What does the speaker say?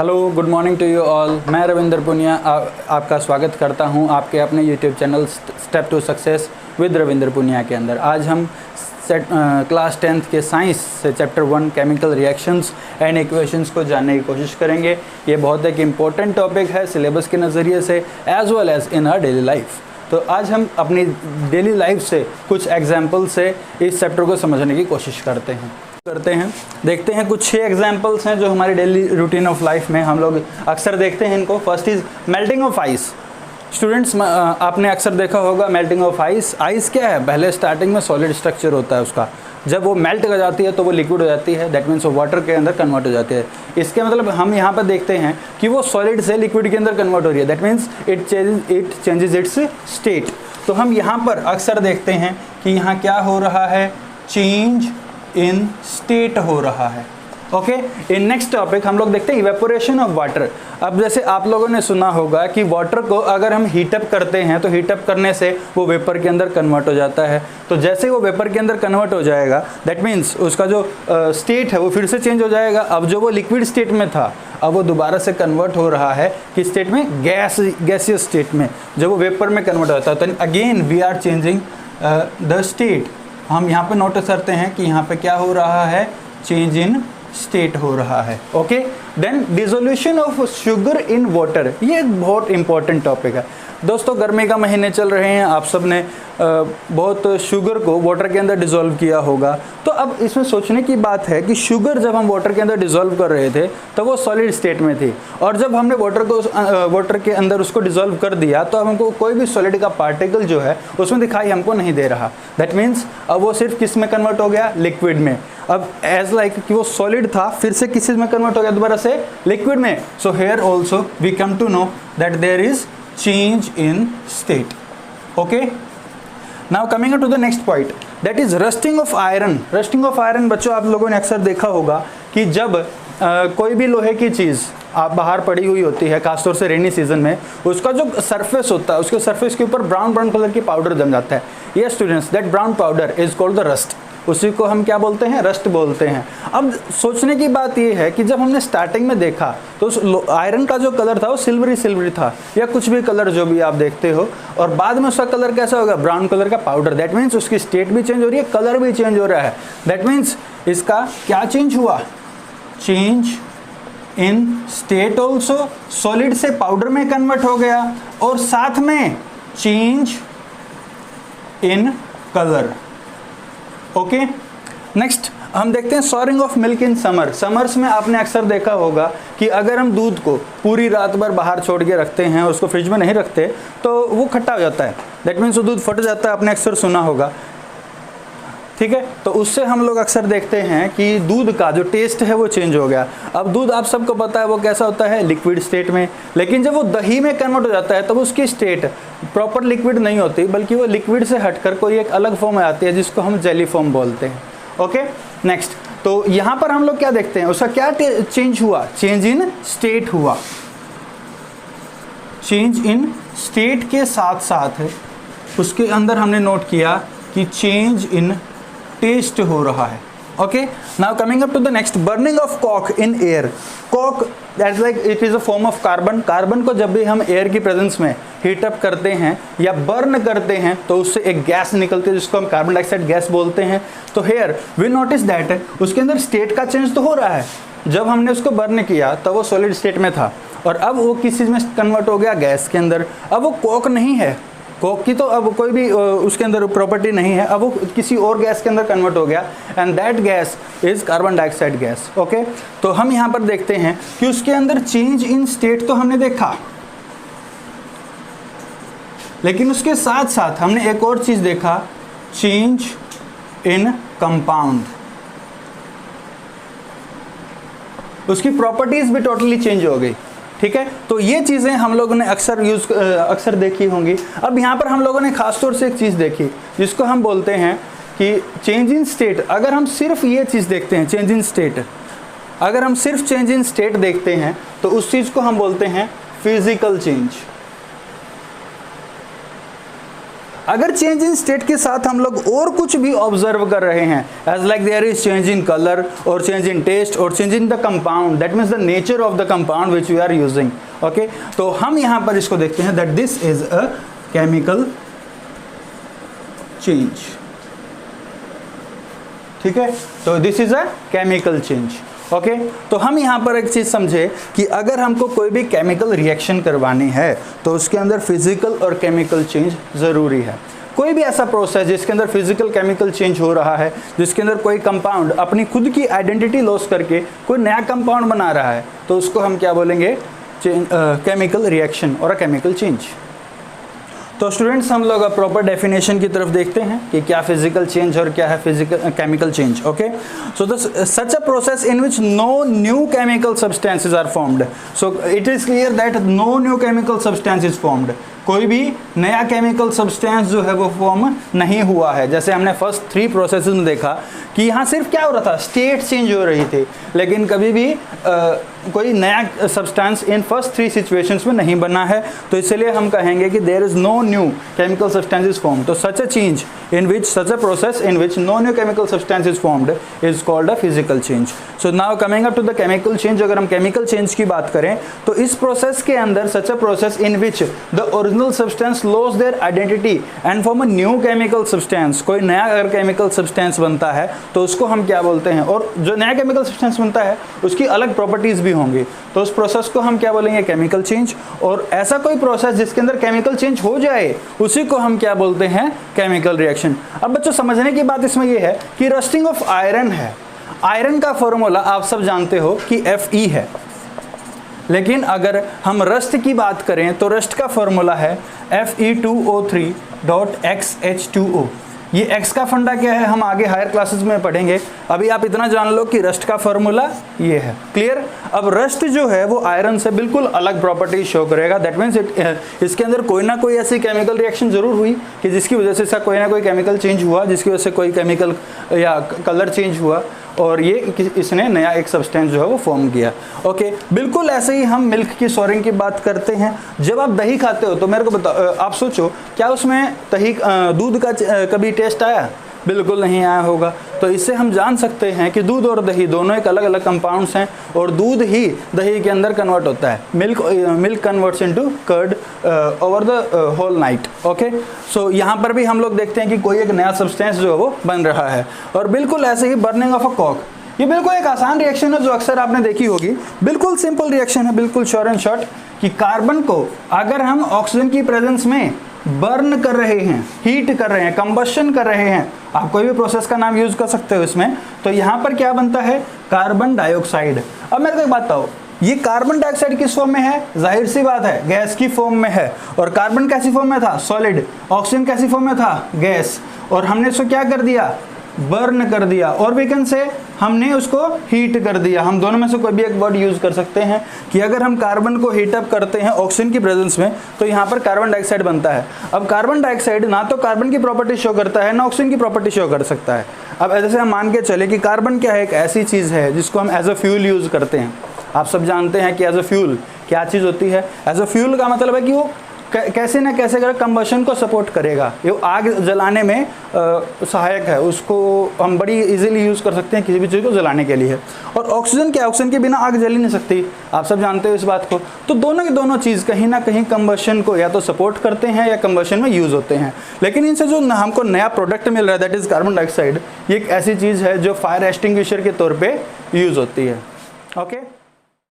Hello, good morning to you all. मैं रविंदर पुनिया आपका स्वागत करता हूं आपके अपने YouTube channel step to success with Ravinder Punia के अंदर। आज हम क्लास 10th के साइंस से chapter 1 chemical reactions and equations को जानने की कोशिश करेंगे। ये बहुत एक इम्पॉर्टेंट टॉपिक है सिलेबस के नज़रिए से as well as in our daily life. तो आज हम अपनी डेली लाइफ से कुछ एग्जाम्पल से इस चैप्टर को समझने की कोशिश करते हैं। देखते हैं कुछ 6 एग्जाम्पल्स हैं जो हमारी डेली रूटीन ऑफ लाइफ में हम लोग अक्सर देखते हैं इनको। First is melting of ice. Students, आपने अक्सर देखा होगा मेल्टिंग ऑफ आइस। आइस क्या है? पहले स्टार्टिंग में सॉलिड स्ट्रक्चर होता है उसका, जब वो मेल्ट हो जाती है तो वो लिक्विड हो जाती है, दैट मीन्स वो वाटर के अंदर कन्वर्ट हो जाती है। इसके मतलब हम यहाँ पर देखते हैं कि वो सॉलिड से लिक्विड के अंदर कन्वर्ट हो रही है, that means it changes it's state. तो हम यहाँ पर अक्सर देखते हैं कि यहाँ क्या हो रहा है, चेंज इन स्टेट हो रहा है। ओके, इन नेक्स्ट टॉपिक हम लोग देखते हैं इवेपोरेशन ऑफ वाटर। अब जैसे आप लोगों ने सुना होगा कि वाटर को अगर हम हीटअप करते हैं तो हीटअप करने से वो वेपर के अंदर कन्वर्ट हो जाता है। तो जैसे वो वेपर के अंदर कन्वर्ट हो जाएगा, दैट मीन्स उसका जो स्टेट है वो फिर से चेंज हो जाएगा। अब जो वो लिक्विड स्टेट में था अब वो दोबारा से कन्वर्ट हो रहा है कि स्टेट में, गैसियस स्टेट में, जब वो वेपर में कन्वर्ट होता है तो again we are changing the state. हम यहाँ पे नोटिस करते हैं कि यहाँ पे क्या हो रहा है, चेंज इन स्टेट हो रहा है। Okay, then dissolution of sugar in water. ये एक बहुत इंपॉर्टेंट टॉपिक है दोस्तों। गर्मी का महीने चल रहे हैं, आप सब ने बहुत शुगर को वाटर के अंदर डिसॉल्व किया होगा। तो अब इसमें सोचने की बात है कि शुगर जब हम वाटर के अंदर डिसॉल्व कर रहे थे तो वो सॉलिड स्टेट में थी, और जब हमने वाटर के अंदर उसको डिसॉल्व कर दिया तो अब हमको कोई भी सॉलिड का पार्टिकल जो है उसमें दिखाई हमको नहीं दे रहा। दैट मीन्स अब वो सिर्फ किस में कन्वर्ट हो गया, लिक्विड में। अब एज लाइक कि वो सॉलिड था फिर से किस चीज में कन्वर्ट हो गया, दोबारा से लिक्विड में। So here also we come to know that there is change in state. Okay, now coming to the next point, that is rusting of iron. Rusting of iron बच्चों, आप लोगों ने अक्सर देखा होगा कि जब कोई भी लोहे की चीज़ आप बाहर पड़ी हुई होती है, खासतौर से रेनी सीजन में, उसका जो सरफेस होता है उसके सरफेस के ऊपर ब्राउन कलर की पाउडर जम जाता है। ये students, that brown powder is called the rust. उसी को हम क्या बोलते हैं, रस्ट बोलते हैं। अब सोचने की बात यह है कि जब हमने स्टार्टिंग में देखा तो उस आयरन का जो कलर था वो सिल्वरी था, या कुछ भी कलर जो भी आप देखते हो, और बाद में उसका कलर कैसा होगा, ब्राउन कलर का पाउडर। दैट मीन्स उसकी स्टेट भी चेंज हो रही है, कलर भी चेंज हो रहा है। दैट मीन्स इसका क्या चेंज हुआ, change in state also, solid से पाउडर में कन्वर्ट हो गया, और साथ में change in colour. Okay, next हम देखते हैं soaring of milk in summer. Summers में आपने अक्सर देखा होगा कि अगर हम दूध को पूरी रात भर बाहर छोड़ के रखते हैं, उसको फ्रिज में नहीं रखते, तो वो खट्टा हो जाता है। दैट मीन्स वो दूध फट जाता है, आपने अक्सर सुना होगा। ठीक है, तो उससे हम लोग अक्सर देखते हैं कि दूध का जो टेस्ट है वो चेंज हो गया। अब दूध आप सबको पता है वो कैसा होता है, लिक्विड स्टेट में, लेकिन जब वो दही में कन्वर्ट हो जाता है तब उसकी स्टेट प्रॉपर लिक्विड नहीं होती, बल्कि वो लिक्विड से हटकर कोई एक अलग फॉर्म में आती है जिसको हम जेली फॉर्म बोलते हैं। ओके, नेक्स्ट, तो यहाँ पर हम लोग क्या देखते हैं, उसका क्या चेंज हुआ, चेंज इन स्टेट हुआ। चेंज इन स्टेट के साथ साथ उसके अंदर हमने नोट किया कि चेंज इन टेस्ट हो रहा है। Okay, now coming up to the next, burning of coke in air. Coke that's like it is a form of carbon. Carbon को जब भी हम एयर की प्रेजेंस में हीट अप करते हैं या बर्न करते हैं तो उससे एक गैस निकलती है जिसको हम कार्बन डाइऑक्साइड गैस बोलते हैं। तो हेयर वी नोटिस दैट उसके अंदर स्टेट का चेंज तो हो रहा है। जब हमने उसको बर्न किया तब वो सॉलिड स्टेट में था, और अब वो किस चीज़ में कन्वर्ट हो गया, गैस के अंदर। अब वो कॉक नहीं है, कोक की तो अब कोई भी उसके अंदर प्रॉपर्टी नहीं है, अब वो किसी और गैस के अंदर कन्वर्ट हो गया, and that gas is carbon dioxide gas. Okay, तो हम यहाँ पर देखते हैं कि उसके अंदर चेंज इन स्टेट तो हमने देखा, लेकिन उसके साथ साथ हमने एक और चीज देखा, चेंज इन कंपाउंड। उसकी प्रॉपर्टीज भी टोटली चेंज हो गई। ठीक है, तो ये चीज़ें हम लोगों ने अक्सर देखी होंगी। अब यहाँ पर हम लोगों ने खासतौर से एक चीज़ देखी जिसको हम बोलते हैं कि चेंज इन स्टेट। अगर हम सिर्फ ये चीज़ देखते हैं, चेंज इन स्टेट, अगर हम सिर्फ चेंज इन स्टेट देखते हैं तो उस चीज़ को हम बोलते हैं फिजिकल चेंज। अगर चेंज इन स्टेट के साथ हम लोग और कुछ भी ऑब्जर्व कर रहे हैं, as like there is change in colour और चेंज इन टेस्ट और change in the compound, that means the nature of the compound which we are using. Okay, तो हम यहाँ पर इसको देखते हैं that this is a chemical change. ठीक है, तो this is a chemical change. Okay, तो हम यहाँ पर एक चीज़ समझे कि अगर हमको कोई भी केमिकल रिएक्शन करवानी है तो उसके अंदर फिजिकल और केमिकल चेंज ज़रूरी है। कोई भी ऐसा प्रोसेस जिसके अंदर फिजिकल केमिकल चेंज हो रहा है, जिसके अंदर कोई कंपाउंड अपनी खुद की आइडेंटिटी लॉस करके कोई नया कंपाउंड बना रहा है, तो उसको हम क्या बोलेंगे? केमिकल रिएक्शन और अ केमिकल चेंज। तो स्टूडेंट्स, हम लोग अब प्रॉपर डेफिनेशन की तरफ देखते हैं कि क्या फिजिकल चेंज और क्या है physical chemical change. Okay, so such a process in which no new chemical substances are formed. So it is clear that no new chemical substance is formed. कोई भी नया केमिकल सब्सटेंस जो है वो form नहीं हुआ है। जैसे हमने फर्स्ट 3 प्रोसेसेस में देखा कि यहाँ सिर्फ क्या हो रहा था, स्टेट चेंज हो रही थी, लेकिन कभी भी कोई नया सब्सटेंस इन फर्स्ट 3 सिचुएशंस में नहीं बना है। तो इसलिए हम कहेंगे कि there is no new chemical substance is formed. तो such a change in which such a process in which no new chemical substance is formed is called a physical change. So now coming up to the chemical change. अगर हम chemical change की बात करें तो इस process के अंदर such a process in which the original substance loss their identity and form a new chemical substance. कोई नया अगर केमिकल सब्सटेंस बनता है तो उसको हम क्या बोलते हैं? और जो नया केमिकल सब्सटेंस बनता है उसकी अलग प्रॉपर्टीज भी होंगी, तो उस प्रोसेस को हम क्या बोलेंगे? Chemical change. और ऐसा कोई प्रोसेस जिसके अंदर केमिकल चेंज हो जाए उसी को हम क्या बोलते हैं? Chemical reaction. अब बच्चों, समझने की बात इसमें यह है कि रस्टिंग ऑफ आयरन है। आयरन का फॉर्मूला आप सब जानते हो कि Fe है, लेकिन अगर हम रस्ट की बात करें तो रस्ट का फॉर्मूला है Fe2O3.XH2O। ये X का फंडा क्या है हम आगे हायर क्लासेस में पढ़ेंगे, अभी आप इतना जान लो कि रस्ट का फॉर्मूला ये है। क्लियर? अब रस्ट जो है वो आयरन से बिल्कुल अलग प्रॉपर्टी शो करेगा। दैट मीन्स इसके अंदर कोई ना कोई ऐसी केमिकल रिएक्शन जरूर हुई कि जिसकी वजह से इसका कोई ना कोई केमिकल चेंज हुआ, जिसकी वजह से कोई केमिकल या कलर चेंज हुआ और ये इसने नया एक सब्सटेंस जो है वो फॉर्म किया। ओके, बिल्कुल ऐसे ही हम मिल्क की सोरिंग की बात करते हैं। जब आप दही खाते हो तो मेरे को बताओ, आप सोचो क्या उसमें दूध का कभी टेस्ट आया? बिल्कुल नहीं आया होगा। तो इससे हम जान सकते हैं कि दूध और दही दोनों एक अलग अलग कंपाउंड्स हैं और दूध ही दही के अंदर कन्वर्ट होता है। Milk converts into curd over the whole night. Okay, so यहाँ पर भी हम लोग देखते हैं कि कोई एक नया सब्सटेंस जो है वो बन रहा है। और बिल्कुल ऐसे ही बर्निंग ऑफ अ कॉक, ये बिल्कुल एक आसान रिएक्शन है जो अक्सर आपने देखी होगी। बिल्कुल सिंपल रिएक्शन है, बिल्कुल श्योर एंड शॉर्ट, कि कार्बन को अगर हम ऑक्सीजन की प्रेजेंस में बर्न कर रहे हैं, हीट कर रहे हैं, कंबशन कर रहे हैं, आप कोई भी प्रोसेस का नाम यूज कर सकते हो इसमें, तो यहाँ पर क्या बनता है? Carbon dioxide. अब मेरे को एक बात बताओ, ये कार्बन डाइऑक्साइड किस फॉर्म में है? जाहिर सी बात है गैस की फॉर्म में है। और कार्बन कैसी फॉर्म में था? सॉलिड। ऑक्सीजन कैसी फॉर्म में था? गैस। और हमने इसको क्या कर दिया? बर्न कर दिया। और वी कैन से हमने उसको हीट कर दिया। हम दोनों में से कोई भी एक वर्ड यूज कर सकते हैं कि अगर हम कार्बन को हीट अप करते हैं ऑक्सीजन की प्रेजेंस में तो यहाँ पर कार्बन डाइऑक्साइड बनता है। अब कार्बन डाइऑक्साइड ना तो कार्बन की प्रॉपर्टी शो करता है ना ऑक्सीजन की प्रॉपर्टी शो कर सकता है। अब जैसे हम मान के चले कि कार्बन क्या है? एक ऐसी चीज़ है जिसको हम एज अ फ्यूल यूज करते हैं। आप सब जानते हैं कि एज अ फ्यूल क्या चीज़ होती है। एज अ फ्यूल का मतलब है कि वो कैसे ना कैसे अगर कंबशन को सपोर्ट करेगा, ये आग जलाने में सहायक है, उसको हम बड़ी इजीली यूज़ कर सकते हैं किसी भी चीज़ को जलाने के लिए। और ऑक्सीजन क्या? ऑक्सीजन के बिना आग जल ही नहीं सकती, आप सब जानते हो इस बात को। तो दोनों की दोनों चीज़ कहीं ना कहीं कंबशन को या तो सपोर्ट करते हैं या कंबशन में यूज़ होते हैं। लेकिन इनसे जो हमको नया प्रोडक्ट मिल रहा है दैट इज़ कार्बन डाइऑक्साइड, ये एक ऐसी चीज़ है जो फायर एक्सटिंग्विशर के तौर पर यूज़ होती है। ओके।